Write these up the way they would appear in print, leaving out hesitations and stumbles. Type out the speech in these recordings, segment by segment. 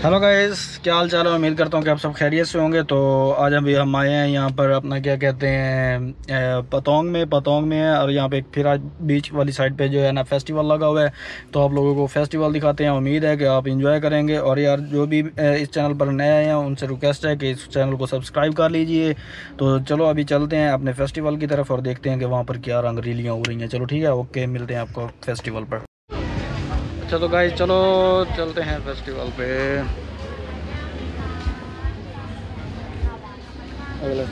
Hello guys, क्या हाल चाल है। उम्मीद करता हूँ कि आप सब खैरियत से होंगे। तो आज हम आए हैं यहाँ पर अपना क्या कहते हैं पतोंग में है। और यहाँ पे फिर आज बीच वाली साइड पे जो है ना फेस्टिवल लगा हुआ है। तो आप लोगों को फेस्टिवल दिखाते हैं। उम्मीद है कि आप इंजॉय करेंगे। और यार जो भी इस चैनल पर नए आए हैं उनसे रिक्वेस्ट है कि इस चैनल को सब्सक्राइब कर लीजिए। तो चलो अभी चलते हैं अपने फेस्टिवल की तरफ और देखते हैं कि वहाँ पर क्या रंगरीलियाँ हो रही हैं। चलो ठीक है, ओके, मिलते हैं आपको फेस्टिवल पर। अच्छा तो गाइस चलो चलते हैं फेस्टिवल पे। अगले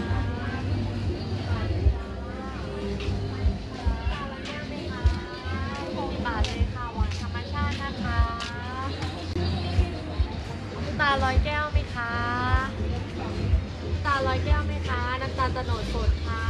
ตาลอยแก้วไหมคะตาลอยแก้วไหมคะน้ำตาลโตนดสดค่ะ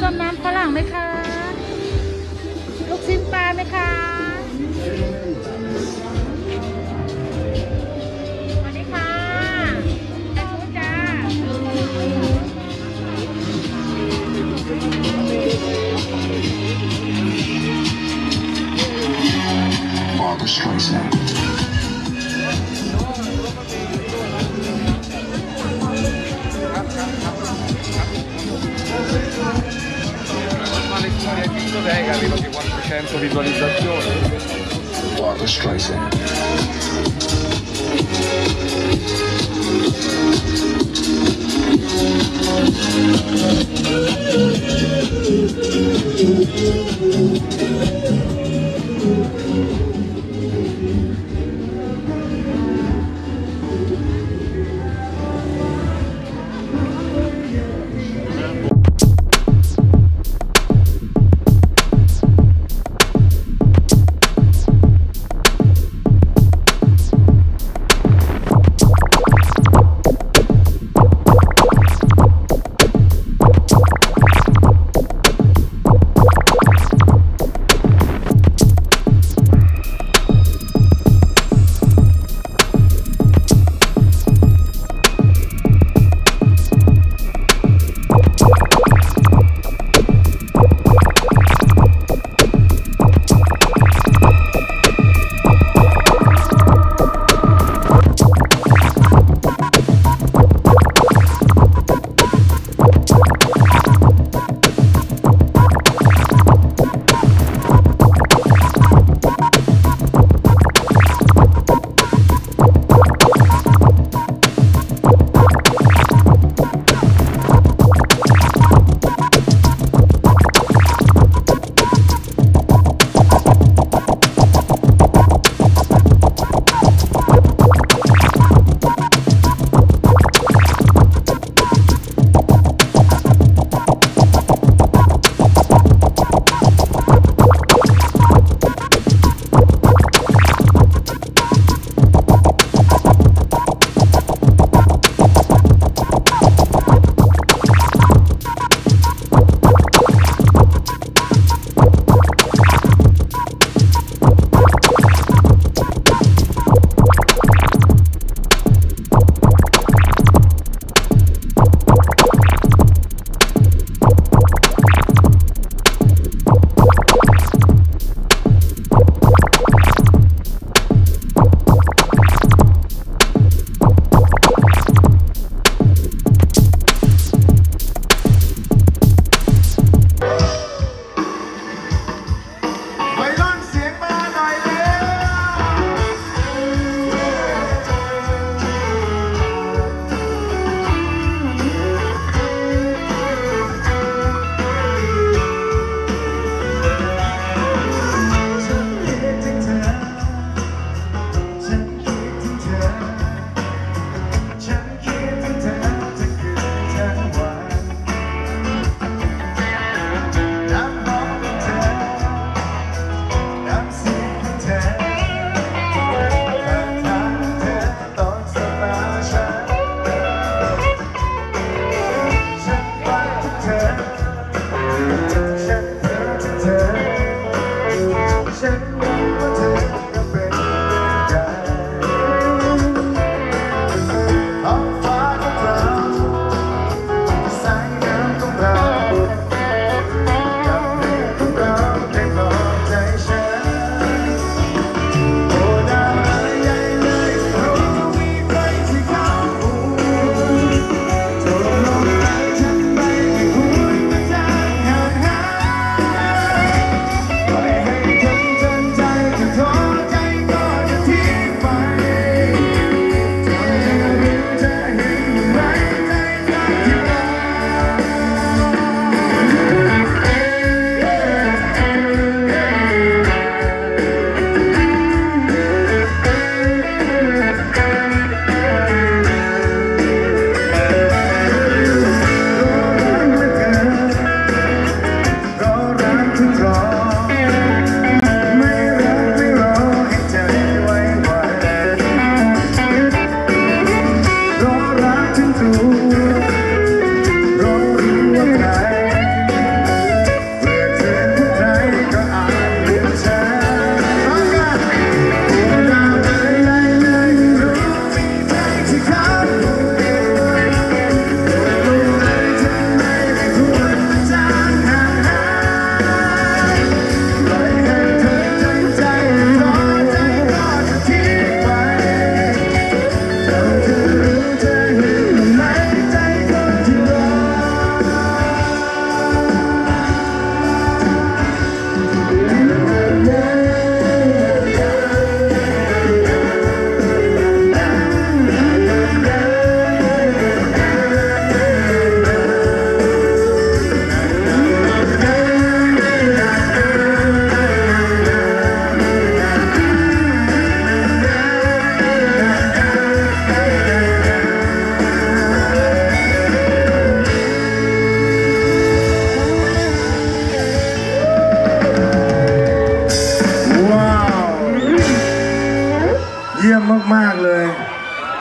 ต้มน้ำฝรั่งไหมคะลูกชิ้นปลาไหมคะสวัสดีค่ะไอ้ฟูจ้าarriva che 400 visualizzazioni. Barbra Streisand. มากๆเลย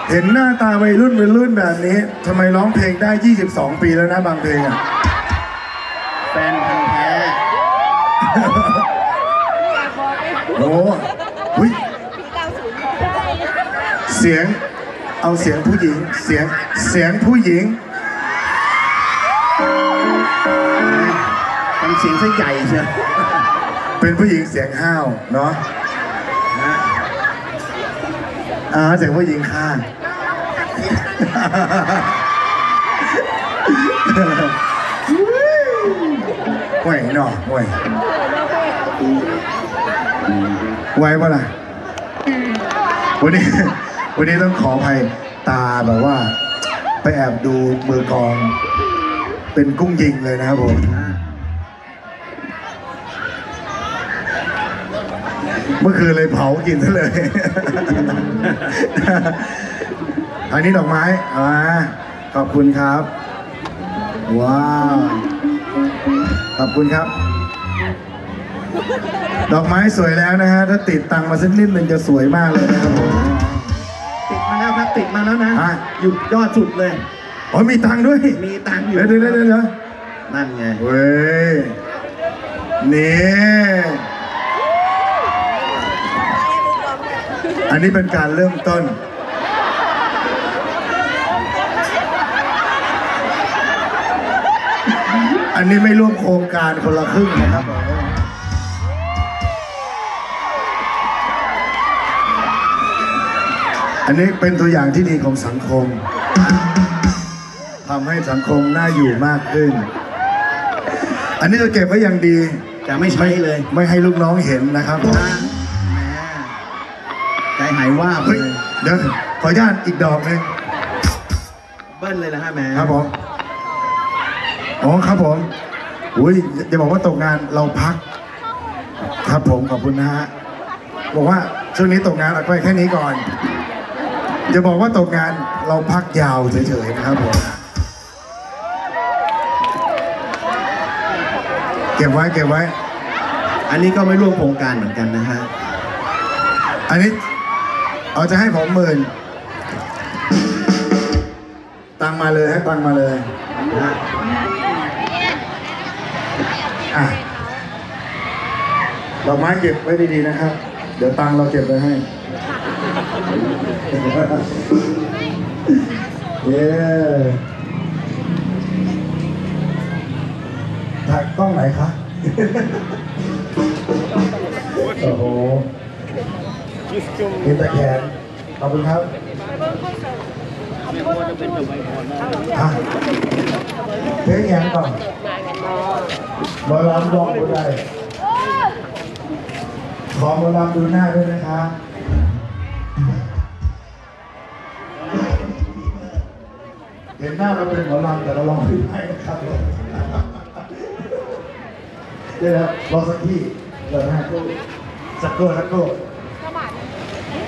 เห็นหน้าตาวัยรุ่นแบบนี้ทำไมร้องเพลงได้22 ปีแล้วนะบางเพลงอ่ะแฟนพันธุ์แท้โอ้โหเสียงเอาเสียงผู้หญิงเสียงผู้หญิงเป็นเสียงซะใหญ่เชียวเป็นผู้หญิงเสียงห้าวเนาะเสียงผู้หญิงข้างห่วยเนาะห่วยไว้ปะล่ะวันนี้ต้องขออภัยตาแบบว่าไปแอบดูมือกลองเป็นกุ้งยิงเลยนะครับผมเมื่อคืนเลยเผากินซะเลยอันนี้ดอกไม้ขอบคุณครับว้าวขอบคุณครับดอกไม้สวยแล้วนะฮะถ้าติดตังมาสักนิดนึงจะสวยมากเลยนะครับผมติดมาแล้วครับติดมาแล้วนะอยู่ยอดสุดเลยอ๋อมีตังด้วยมีตังอยู่เดี๋ยวนั่นไงเว้ยนี่อันนี้เป็นการเริ่มต้นอันนี้ไม่ร่วมโครงการคนละครึ่งนะครับอันนี้เป็นตัวอย่างที่ดีของสังคมทำให้สังคมน่าอยู่มากขึ้นอันนี้จะเก็บไว้อย่างดีจะไม่ใช้เลยไม่ให้ลูกน้องเห็นนะครับใจหายว่าเลยเดี๋ยวขออนุญาตอีกดอกหนึ่งเบิ้ลเลยนะฮะแม่ครับผมอ๋อครับผมอุ้ยจะบอกว่าตกงานเราพักครับผมขอบคุณนะฮะบอกว่าช่วงนี้ตกงานเอาไปแค่นี้ก่อนจะบอกว่าตกงานเราพักยาวเฉยๆนะครับผมเก็บไว้อันนี้ก็ไม่ร่วมโครงการเหมือนกันนะฮะอันนี้เอาจะให้ผม10,000ตังมาเลยให้ตังมาเลยนะดอกไม้เก็บไว้ดีๆนะครับเดี๋ยวตังเราเก็บไว้ให้เย้ถ่ายกล้องไหนคะโอ้โหมีตะแขนขอบคุณครับเพลงยังก่อนบอลลัมร้องดูได้ขอบอลลัมดูหน้าด้วยนะครับเห็นหน้าเราเป็นบอลลัมแต่เราลองผิดให้นะครับเดี๋ยวรอสักที่เดี๋ยวนะสักโก้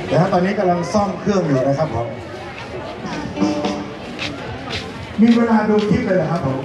แต่ตอนนี้กำลังซ่อมเครื่องอยู่นะครับผมมีเวลาดูคลิปเลยนะครับผม